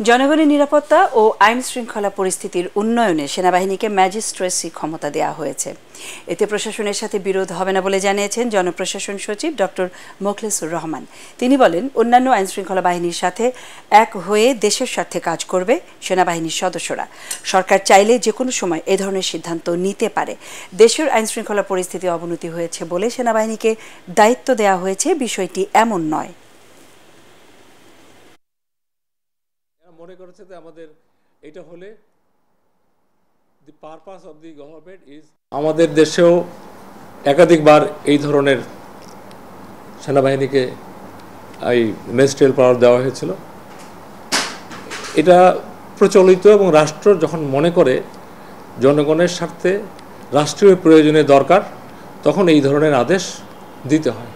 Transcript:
জনগণের নিরাপত্তা ও আইন শৃঙ্খলা পরিস্থিতির উন্নয়নে সেনাবাহিনীকে ম্যাজিস্ট্রেসি ক্ষমতা দেওয়া হয়েছে। এতে প্রশাসনের সাথে বিরোধ হবে না বলে জানিয়েছেন জনপ্রশাসন সচিব ডক্টর মোখলেসুর রহমান। তিনি বলেন, অন্যান্য আইন শৃঙ্খলা বাহিনীর সাথে এক হয়ে দেশের স্বার্থে কাজ করবে সেনাবাহিনীর সদস্যরা। সরকার চাইলে যে কোনো সময় এ ধরনের সিদ্ধান্ত নিতে পারে। দেশের আইন শৃঙ্খলা পরিস্থিতি অবনতি হয়েছে বলে সেনাবাহিনীকে দায়িত্ব দেওয়া হয়েছে, বিষয়টি এমন নয়। মনে করেছে যে আমাদের এটা হলে the purpose of the government is, আমাদের দেশেও একাধিকবার এই ধরনের সেনাবাহিনীকে এই ম্যাজিস্ট্রিয়াল পাওয়ার দেওয়া হয়েছিল। এটা প্রচলিত এবং রাষ্ট্র যখন মনে করে জনগণের স্বার্থে রাষ্ট্রীয় প্রয়োজনে দরকার, তখন এই ধরনের আদেশ দিতে হয়।